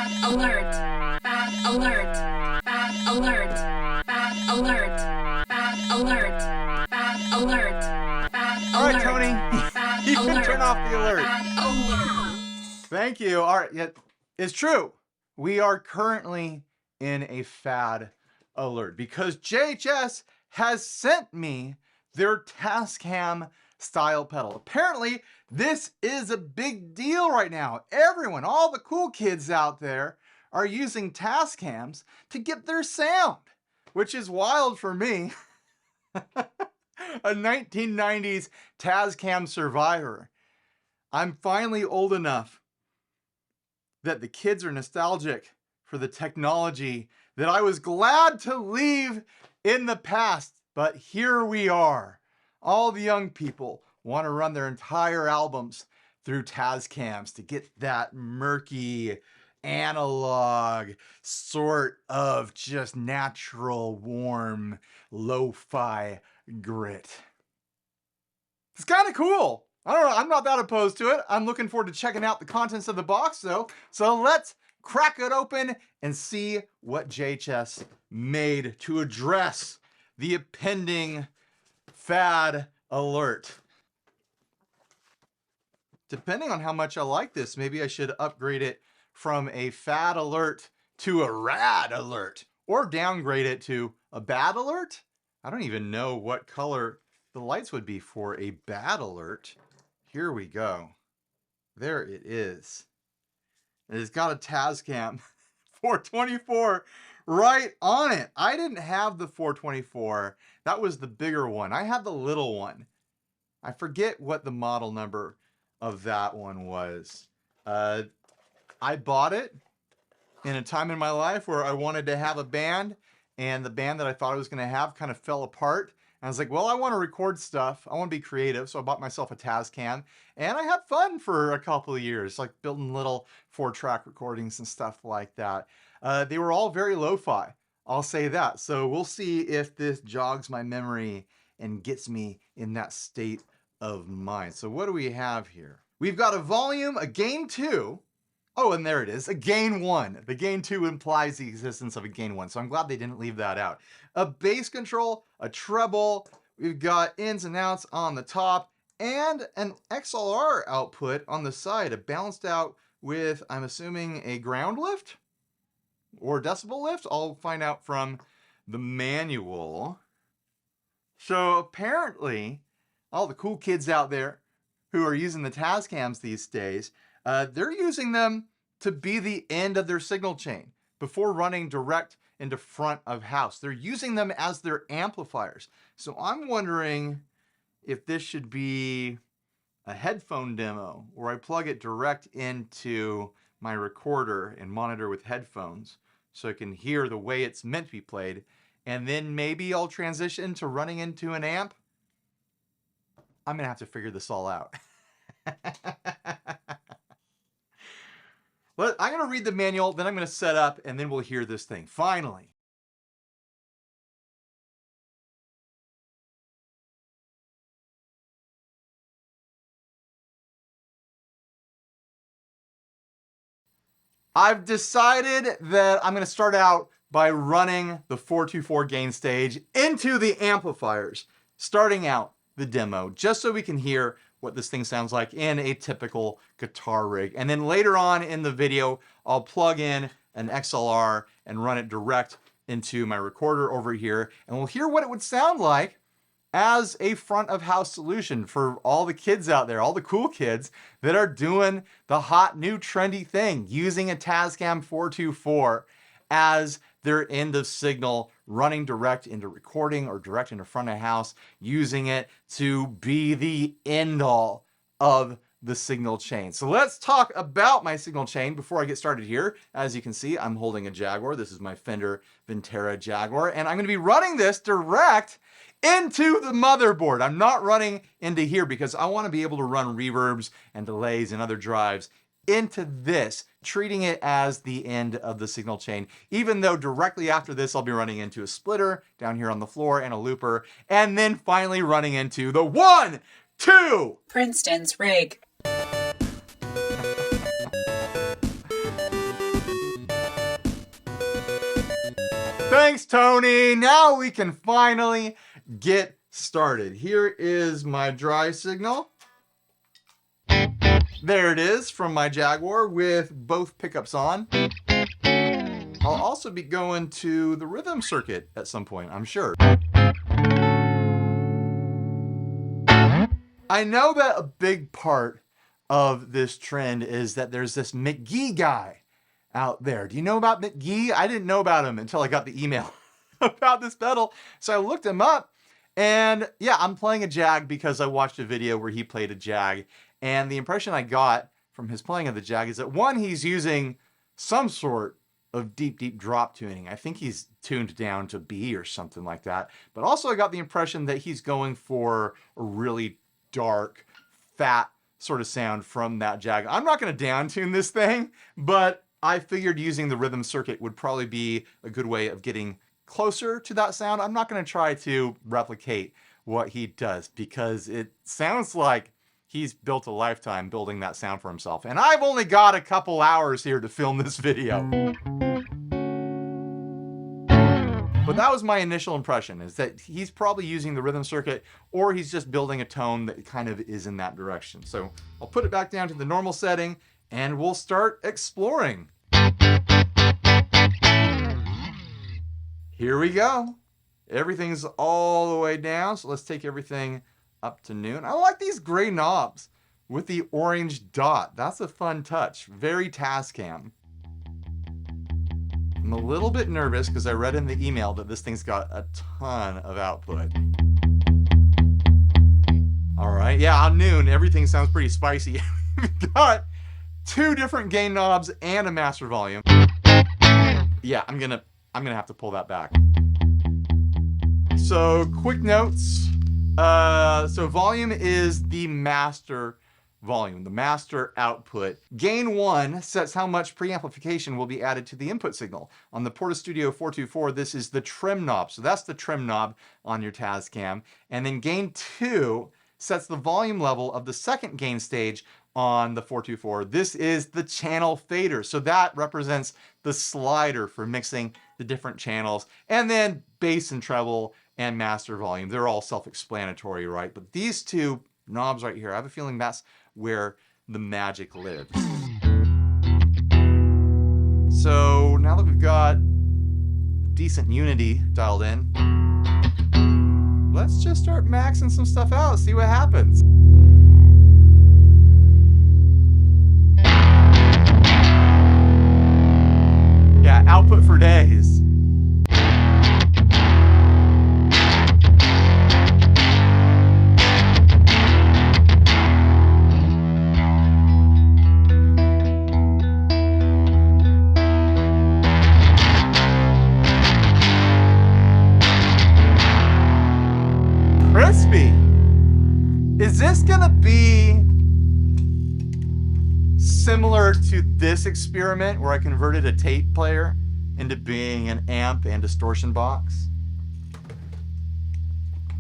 FAD alert. FAD alert. FAD alert. FAD alert. FAD alert. FAD alert. FAD alert. All right, Tony, you can turn off the alert. Thank you. All right, yeah, it's true. We are currently in a FAD alert because JHS has sent me their Tascam style pedal. Apparently, this is a big deal right now. Everyone, all the cool kids out there are using Tascams to get their sound, which is wild for me. A 1990s Tascam survivor. I'm finally old enough that the kids are nostalgic for the technology that I was glad to leave in the past. But here we are. All the young people want to run their entire albums through Tascams to get that murky, analog sort of just natural, warm, lo-fi grit. It's kind of cool. I don't know, I'm not that opposed to it. I'm looking forward to checking out the contents of the box though. So let's crack it open and see what JHS made to address the impending FAD alert. Depending on how much I like this, maybe I should upgrade it from a FAD alert to a RAD alert, or downgrade it to a BAD alert. I don't even know what color the lights would be for a BAD alert. Here we go. There it is. It's got a Tascam 424 right on it. I didn't have the 424. That was the bigger one. I had the little one. I forget what the model number of that one was. I bought it in a time in my life where I wanted to have a band, and the band that I thought I was going to have kind of fell apart. And I was like, well, I want to record stuff. I want to be creative. So I bought myself a Tascam, and I had fun for a couple of years, like building little 4-track recordings and stuff like that. They were all very lo-fi, I'll say that. So we'll see if this jogs my memory and gets me in that state of mind. So what do we have here? We've got a volume, a gain 2. Oh, and there it is, a gain 1. The gain 2 implies the existence of a gain 1, so I'm glad they didn't leave that out. A bass control, a treble, we've got ins and outs on the top, and an XLR output on the side, balanced out with, I'm assuming, a ground lift or decibel lift. I'll find out from the manual. So apparently, all the cool kids out there who are using the Tascams these days, they're using them to be the end of their signal chain before running direct into front of house. They're using them as their amplifiers. So I'm wondering if this should be a headphone demo where I plug it direct into my recorder and monitor with headphones so I can hear the way it's meant to be played. And then maybe I'll transition to running into an amp. I'm gonna have to figure this all out. I'm going to read the manual, then I'm going to set up, and then we'll hear this thing. Finally. I've decided that I'm going to start out by running the 424 gain stage into the amplifiers, starting out the demo, just so we can hear what this thing sounds like in a typical guitar rig. And then later on in the video, I'll plug in an XLR and run it direct into my recorder over here, and we'll hear what it would sound like as a front of house solution for all the kids out there, all the cool kids that are doing the hot new trendy thing, using a Tascam 424 as their end of signal, running direct into recording or direct into front of house, using it to be the end all of the signal chain. So let's talk about my signal chain before I get started here. As you can see, I'm holding a Jaguar. This is my Fender Ventera Jaguar, and I'm going to be running this direct into the motherboard. I'm not running into here because I want to be able to run reverbs and delays and other drives into this, treating it as the end of the signal chain, even though directly after this I'll be running into a splitter down here on the floor and a looper, and then finally running into the 1, 2 Princeton's rig. Thanks, Tony. Now we can finally get started. Here is my dry signal. There it is from my Jaguar with both pickups on. I'll also be going to the rhythm circuit at some point, I'm sure. I know that a big part of this trend is that there's this McGee guy out there. Do you know about McGee? I didn't know about him until I got the email about this pedal. So I looked him up, and yeah, I'm playing a Jag because I watched a video where he played a Jag. And the impression I got from his playing of the Jag is that one, he's using some sort of deep, deep drop tuning. I think he's tuned down to B or something like that. But also I got the impression that he's going for a really dark, fat sort of sound from that Jag. I'm not going to down tune this thing, but I figured using the rhythm circuit would probably be a good way of getting closer to that sound. I'm not going to try to replicate what he does because it sounds like he's built a lifetime building that sound for himself. And I've only got a couple hours here to film this video. But that was my initial impression, is that he's probably using the rhythm circuit, or he's just building a tone that kind of is in that direction. So I'll put it back down to the normal setting and we'll start exploring. Here we go. Everything's all the way down. So let's take everything up to noon. I like these gray knobs with the orange dot. That's a fun touch. Very Tascam. I'm a little bit nervous because I read in the email that this thing's got a ton of output. All right, yeah, on noon, everything sounds pretty spicy. We've got 2 different gain knobs and a master volume. Yeah, I'm gonna have to pull that back. So quick notes. So volume is the master volume, the master output. Gain 1 sets how much preamplification will be added to the input signal. On the Portastudio 424, this is the trim knob. So that's the trim knob on your Tascam. And then gain 2 sets the volume level of the second gain stage on the 424. This is the channel fader. So that represents the slider for mixing the different channels. And then bass and treble and master volume. They're all self-explanatory, right? But these 2 knobs right here, I have a feeling that's where the magic lives. So now that we've got decent unity dialed in, let's just start maxing some stuff out, see what happens. Yeah, output for days. Crispy. Is this gonna be similar to this experiment where I converted a tape player into being an amp and distortion box?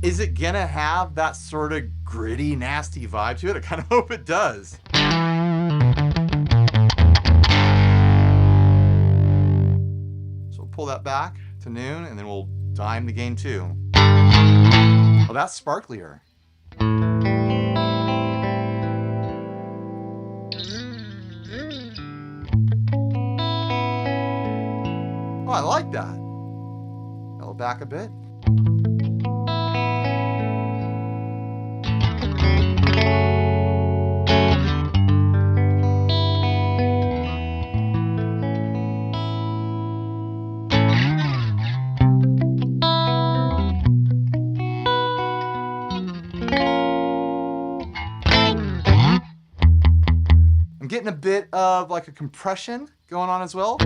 Is it gonna have that sort of gritty, nasty vibe to it? I kind of hope it does. So we'll pull that back to noon and then we'll dime the gain 2. Oh, that's sparklier. Oh, I like that. I'll back a bit. I'm getting a bit of like a compression going on as well.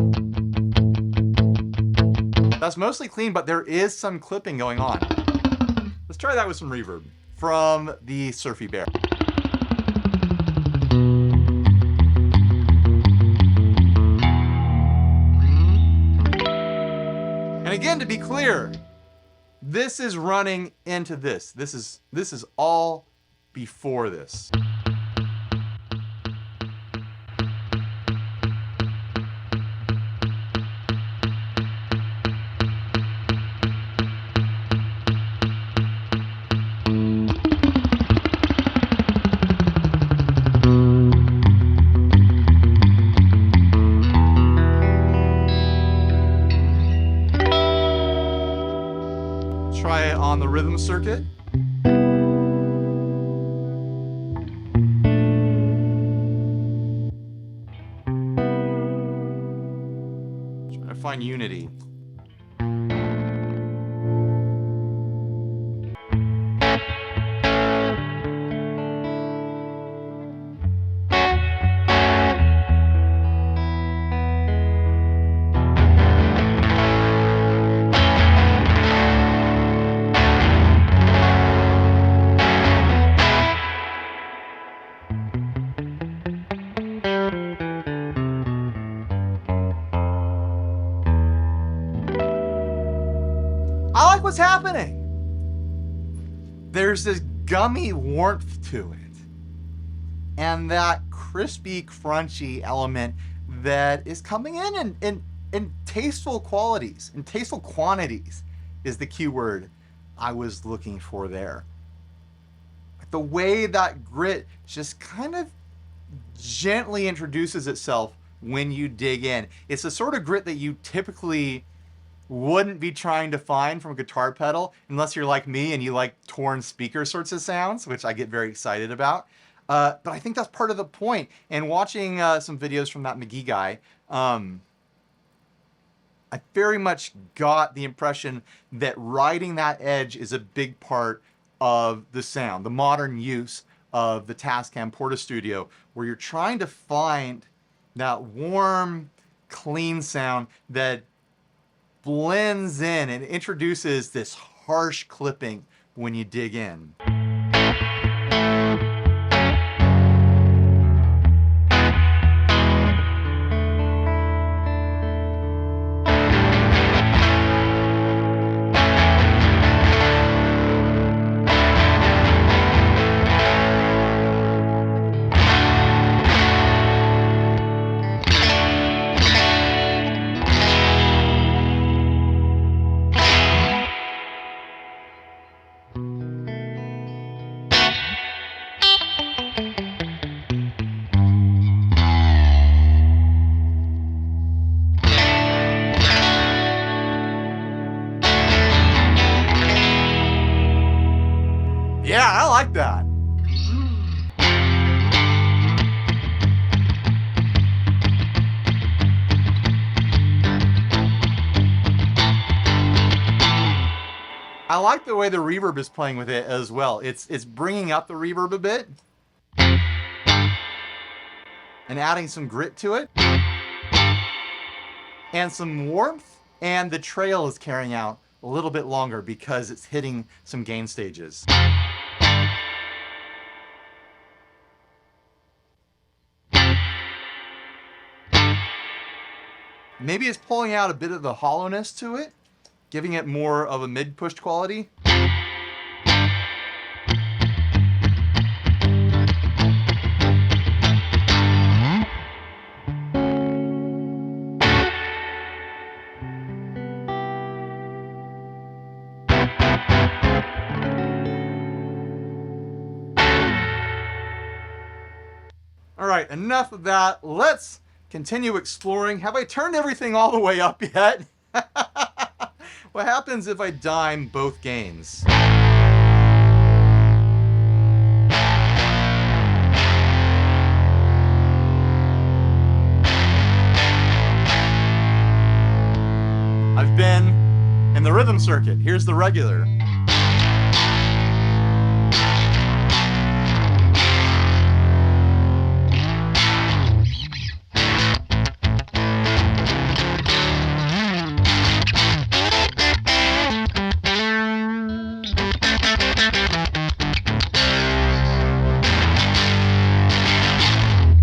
That's mostly clean, but there is some clipping going on. Let's try that with some reverb from the Surfy Bear. And again, to be clear, this is running into this. This is all before this. rhythm circuit. Trying to find unity. I like what's happening. There's this gummy warmth to it. And that crispy, crunchy element that is coming in tasteful qualities, in tasteful quantities is the key word I was looking for there. The way that grit just kind of gently introduces itself when you dig in. It's the sort of grit that you typically wouldn't be trying to find from a guitar pedal unless you're like me and you like torn speaker sorts of sounds, which I get very excited about. But I think that's part of the point. And watching some videos from that McGee guy, I very much got the impression that riding that edge is a big part of the sound, the modern use of the Tascam Portastudio, where you're trying to find that warm, clean sound that blends in and introduces this harsh clipping when you dig in. Yeah, I like that. I like the way the reverb is playing with it as well. It's bringing up the reverb a bit and adding some grit to it and some warmth, and the trail is carrying out a little bit longer because it's hitting some gain stages. Maybe it's pulling out a bit of the hollowness to it, giving it more of a mid-pushed quality. All right, enough of that. Let's continue exploring. Have I turned everything all the way up yet? What happens if I dime both gains? I've been in the rhythm circuit. Here's the regular.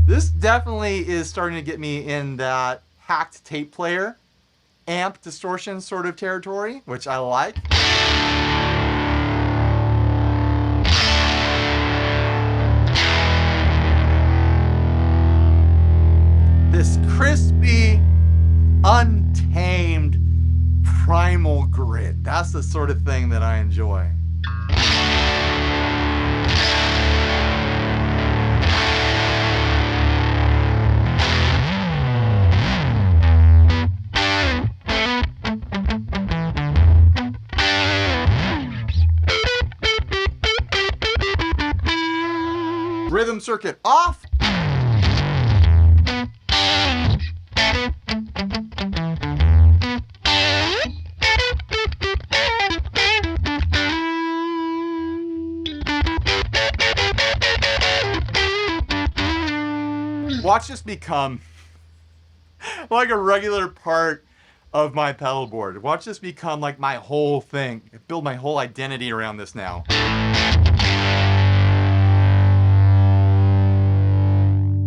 This definitely is starting to get me in that hacked tape player, amp distortion sort of territory, which I like. This crispy, untamed, primal grit. That's the sort of thing that I enjoy. circuit off. Watch this become like a regular part of my pedal board. Watch this become like my whole thing. I build my whole identity around this now.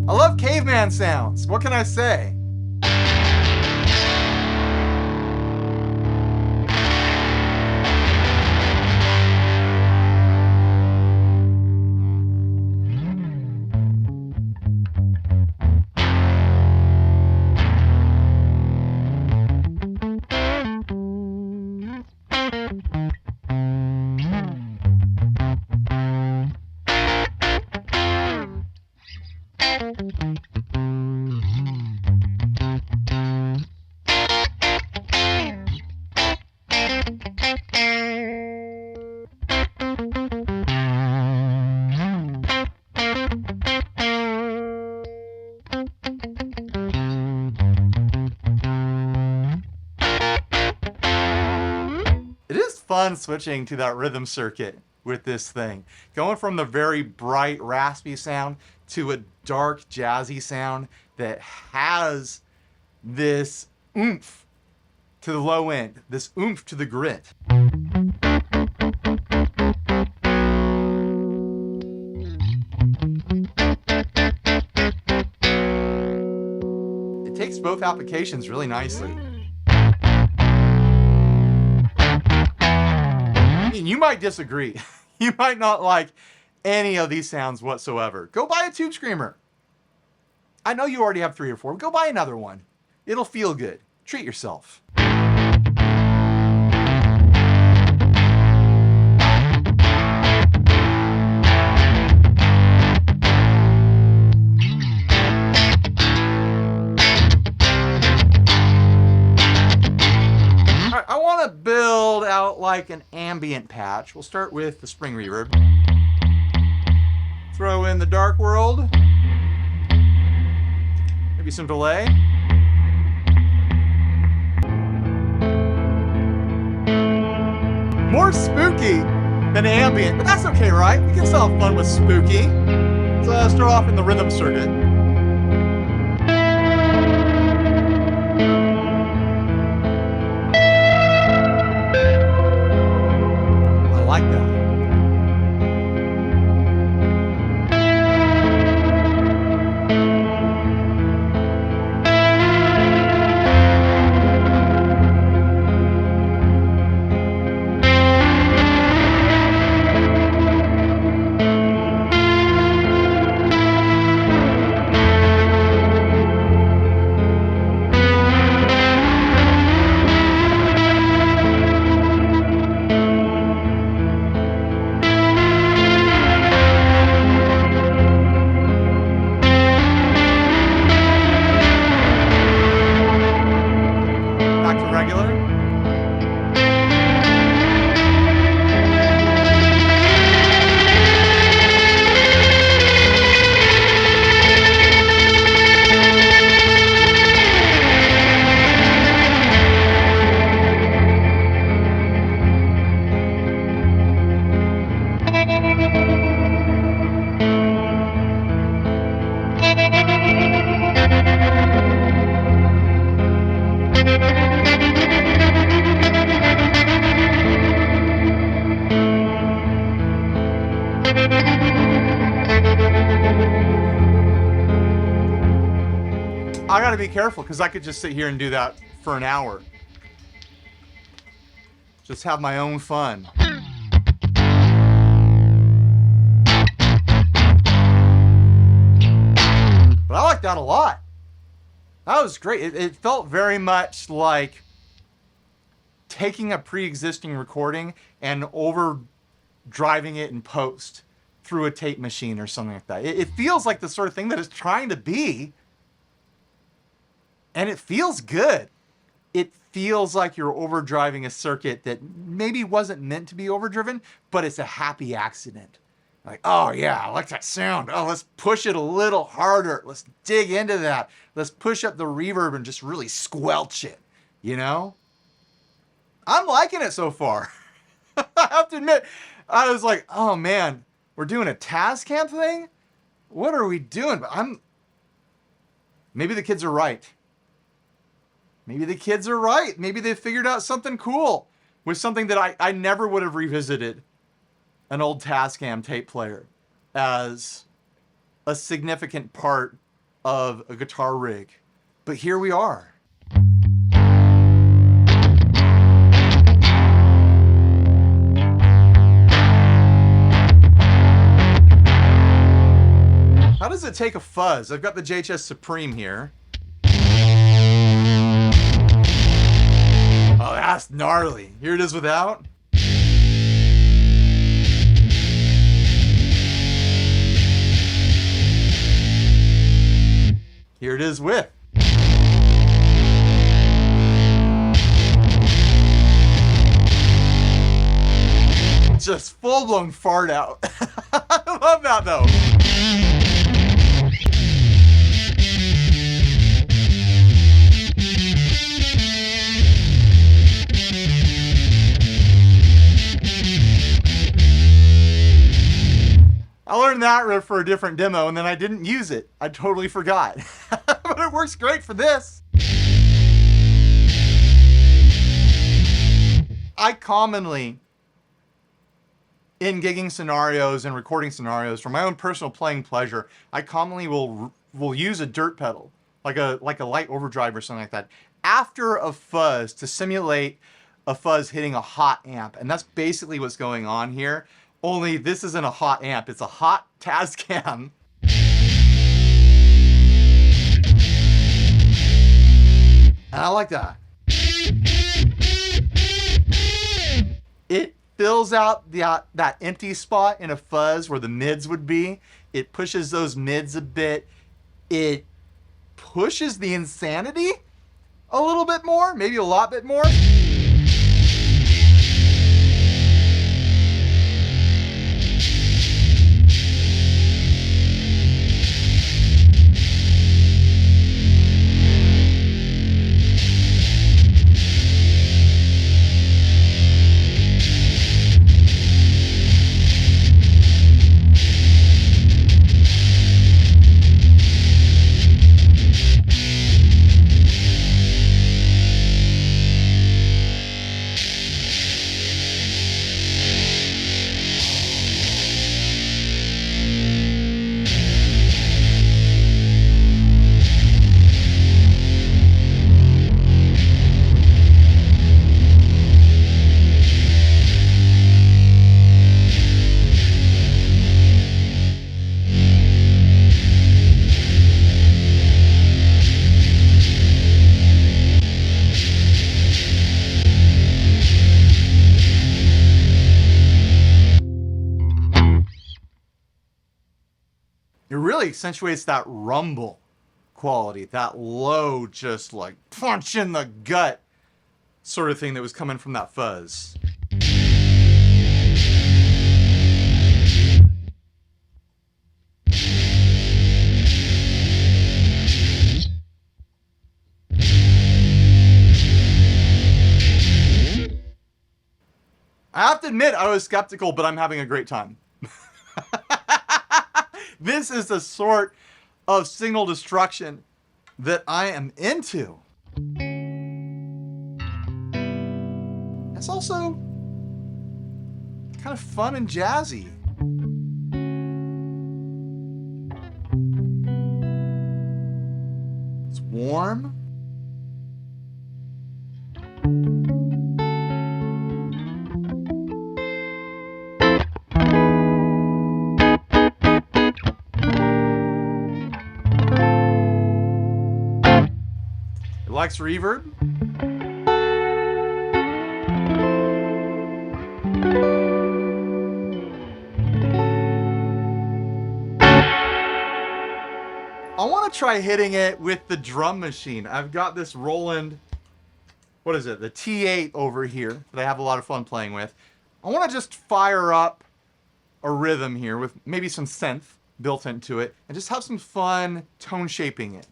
I love caveman sounds. What can I say? Fun switching to that rhythm circuit with this thing. Going from the very bright, raspy sound to a dark, jazzy sound that has this oomph to the low end, this oomph to the grit. It takes both applications really nicely. You might disagree. You might not like any of these sounds whatsoever. Go buy a tube screamer. I know you already have 3 or 4. Go buy another one. It'll feel good. Treat yourself. I want to build out like an ambient patch. We'll start with the spring reverb. Throw in the dark world. Maybe some delay. More spooky than ambient, but that's okay, right? We can still have fun with spooky. Let's start off in the rhythm circuit. Like that. I gotta be careful because I could just sit here and do that for an hour. Just have my own fun. But I like that a lot. That was great. It felt very much like taking a pre-existing recording and overdriving it in post through a tape machine or something like that. It feels like the sort of thing that it's trying to be, and it feels good. It feels like you're overdriving a circuit that maybe wasn't meant to be overdriven, but it's a happy accident. Like, oh yeah, I like that sound. Oh, let's push it a little harder. Let's dig into that. Let's push up the reverb and just really squelch it, you know? I'm liking it so far. I have to admit, I was like, oh man, we're doing a Tascam thing? What are we doing? But maybe the kids are right. Maybe the kids are right. Maybe they figured out something cool with something that I never would have revisited an old Tascam tape player as a significant part of a guitar rig. But here we are. How does it take a fuzz? I've got the JHS Supreme here. Oh, that's gnarly. Here it is without. Here it is with. Just full-blown fart out. I love that though. I learned that riff for a different demo and then I didn't use it. I totally forgot. But it works great for this. I commonly, in gigging scenarios and recording scenarios, for my own personal playing pleasure, I commonly will use a dirt pedal, like a light overdrive or something like that, after a fuzz to simulate a fuzz hitting a hot amp. And that's basically what's going on here. Only this isn't a hot amp, it's a hot Tascam. And I like that. It fills out that empty spot in a fuzz where the mids would be. It pushes those mids a bit. It pushes the insanity a little bit more, maybe a lot bit more. It really accentuates that rumble quality, that low, just like punch in the gut sort of thing that was coming from that fuzz. I have to admit, I was skeptical, but I'm having a great time. This is the sort of signal destruction that I am into. It's also kind of fun and jazzy. It's warm. It likes reverb. I want to try hitting it with the drum machine. I've got this Roland, what is it, the T8 over here that I have a lot of fun playing with. I want to just fire up a rhythm here with maybe some synth built into it and just have some fun tone shaping it.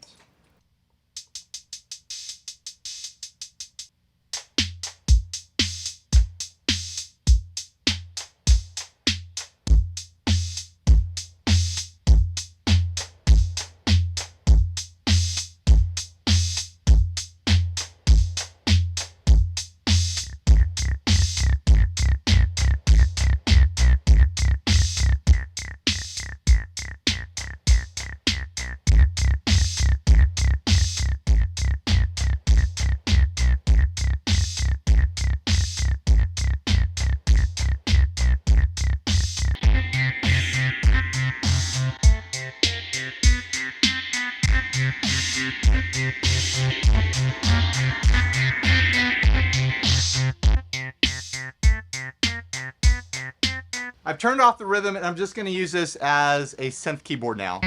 I've turned off the rhythm and I'm just going to use this as a synth keyboard now.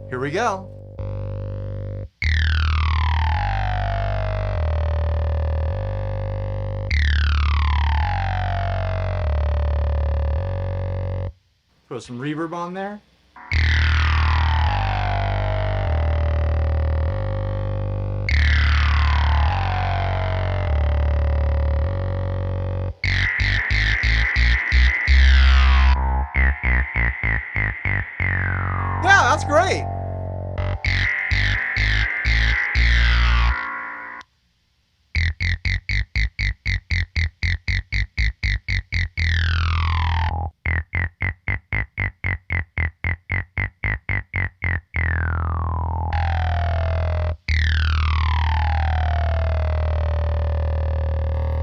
Here we go. Throw some reverb on there. Yeah, that's great.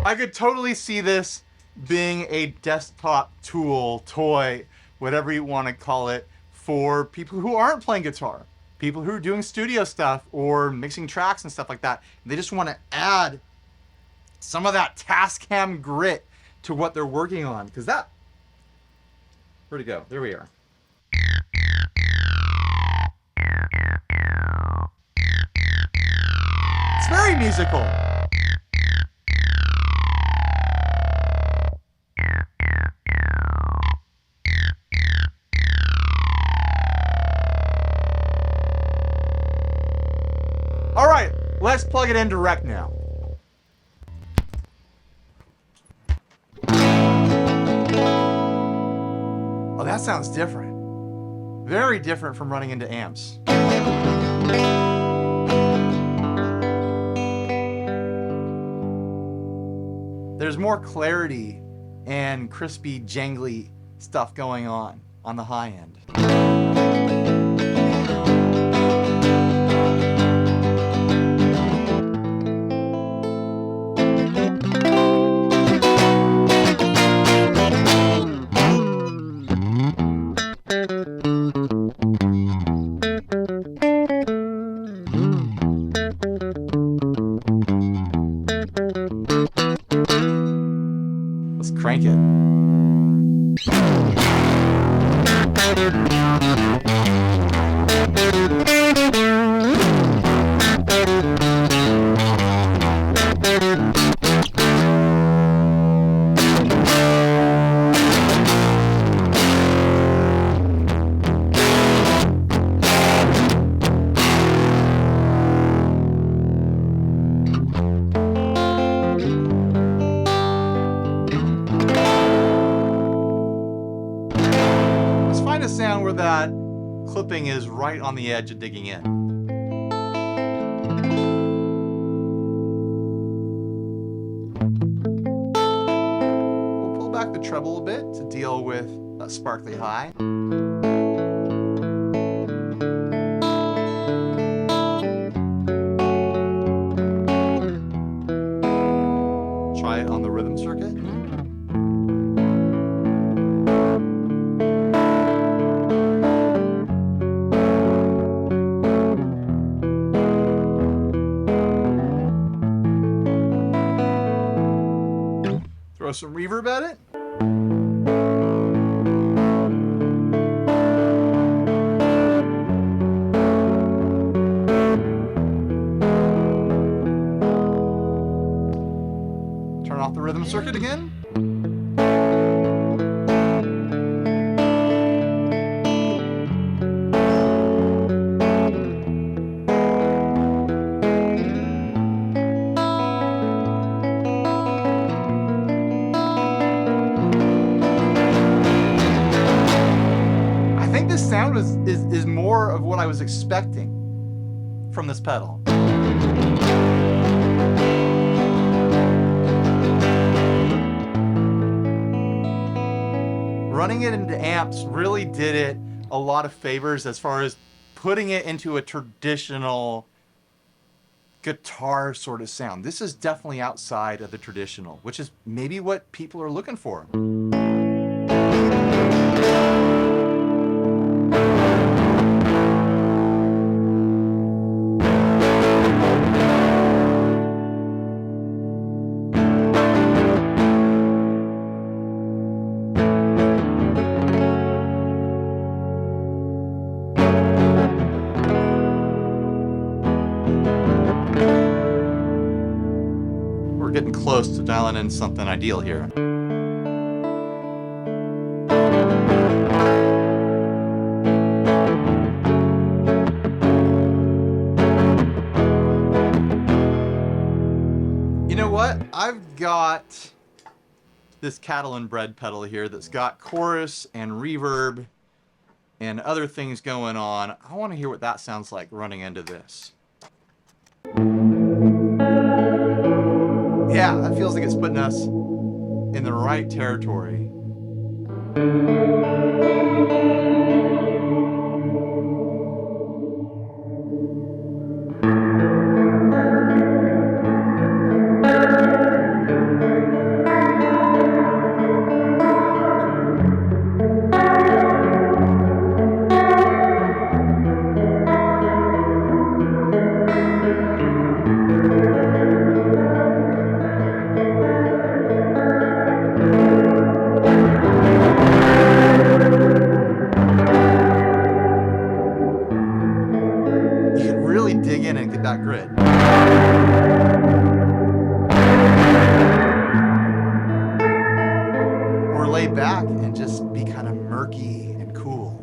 I could totally see this being a desktop tool, toy, whatever you want to call it, for people who aren't playing guitar, people who are doing studio stuff or mixing tracks and stuff like that. They just want to add some of that Tascam grit to what they're working on. Because that, where'd it go? There we are. It's very musical. All right, let's plug it in direct now. Oh, that sounds different. Very different from running into amps. There's more clarity and crispy, jangly stuff going on the high end. Let's crank it. A sound where that clipping is right on the edge of digging in. We'll pull back the treble a bit to deal with that sparkly high. Try it on the rhythm circuit. Throw some reverb at it. off the rhythm circuit again. I think this sound is more of what I was expecting from this pedal. Running it into amps really did it a lot of favors as far as putting it into a traditional guitar sort of sound. This is definitely outside of the traditional, which is maybe what people are looking for. We're getting close to dialing in something ideal here. You know what? I've got this cattle and bread pedal here that's got chorus and reverb and other things going on. I want to hear what that sounds like running into this. Yeah, that feels like it's putting us in the right territory. Dig in and get that grit. Or lay back and just be kind of murky and cool.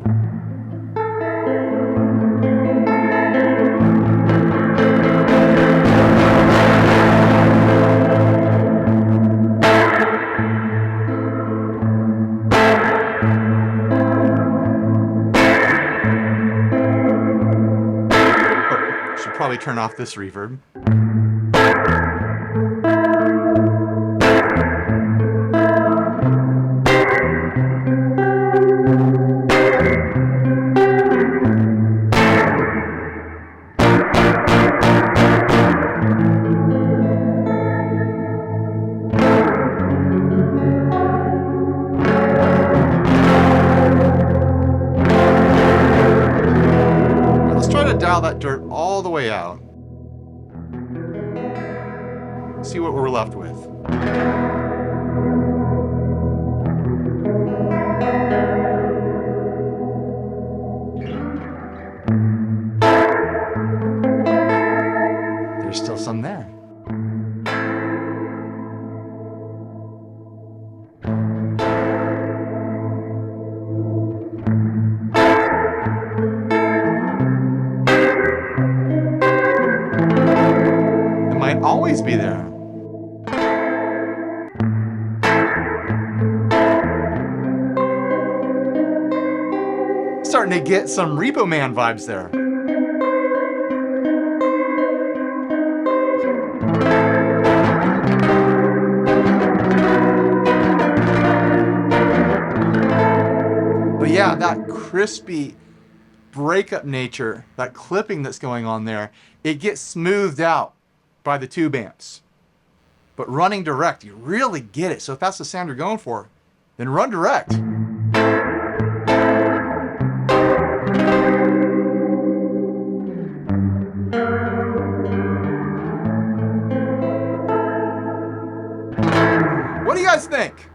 Probably turn off this reverb. Let's try to dial that dirt all the way out. See what we're left with. There's still some there. It might always be there. Starting to get some Repo Man vibes there. But yeah, that crispy breakup nature, that clipping that's going on there, it gets smoothed out by the tube amps. But running direct, you really get it. So if that's the sound you're going for, then run direct. What do you guys think?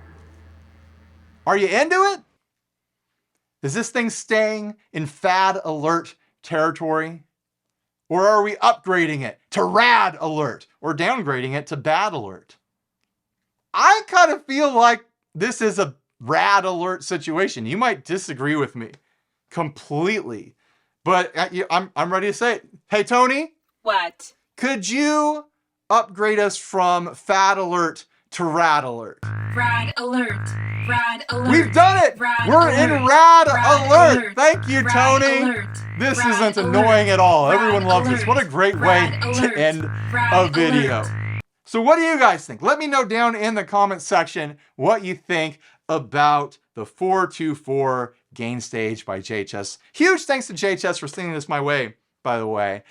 Are you into it? Is this thing staying in FAD alert territory? Or are we upgrading it to rad alert or downgrading it to bad alert? I kind of feel like this is a rad alert situation. You might disagree with me completely, but I'm ready to say it. Hey, Tony. What? Could you upgrade us from FAD alert to rad alert? Rad alert. Rad alert. We've done it! Rad We're alert. in rad Rad alert! Thank you, Rad Tony! alert. This Rad isn't alert. annoying at all. Rad Everyone loves this. What a great way Rad to alert. end Rad a video. alert. So what do you guys think? Let me know down in the comment section what you think about the 424 gain stage by JHS. Huge thanks to JHS for sending this my way, by the way.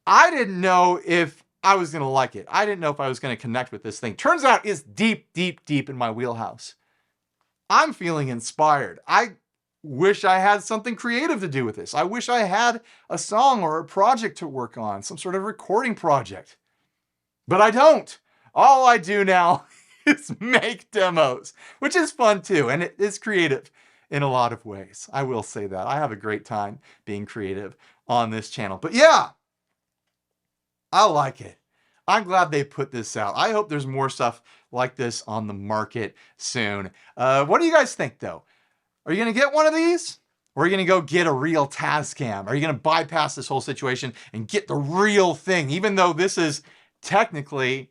I didn't know if I was going to like it. I didn't know if I was going to connect with this thing. Turns out it's deep, deep, deep in my wheelhouse. I'm feeling inspired. I wish I had something creative to do with this. I wish I had a song or a project to work on, some sort of recording project. But I don't. All I do now is make demos, which is fun too, and it is creative in a lot of ways. I will say that. I have a great time being creative on this channel. But yeah, I like it. I'm glad they put this out. I hope there's more stuff like this on the market soon. What do you guys think though? Are you going to get one of these? Or are you going to go get a real Tascam? Are you going to bypass this whole situation and get the real thing? Even though this is technically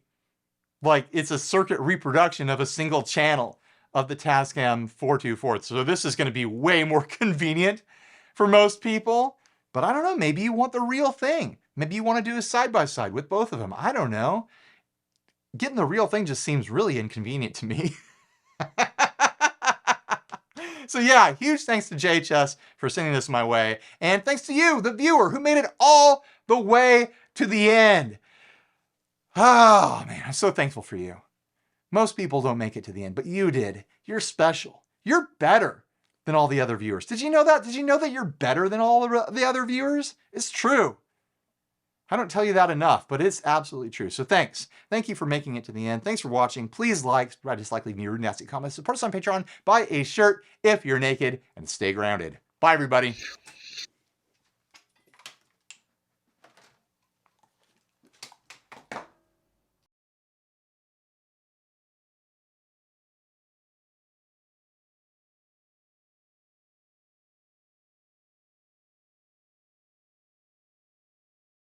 like it's a circuit reproduction of a single channel of the Tascam 424. So this is going to be way more convenient for most people. But I don't know, maybe you want the real thing. Maybe you want to do a side-by-side with both of them. I don't know. Getting the real thing just seems really inconvenient to me. So yeah, huge thanks to JHS for sending this my way. And thanks to you, the viewer, who made it all the way to the end. Oh man, I'm so thankful for you. Most people don't make it to the end, but you did. You're special. You're better than all the other viewers. Did you know that? Did you know that you're better than all the other viewers? It's true. I don't tell you that enough, but it's absolutely true. So thanks. Thank you for making it to the end. Thanks for watching. Please like, subscribe, dislike, leave me rude, nasty comments. Support us on Patreon. Buy a shirt if you're naked, and stay grounded. Bye, everybody.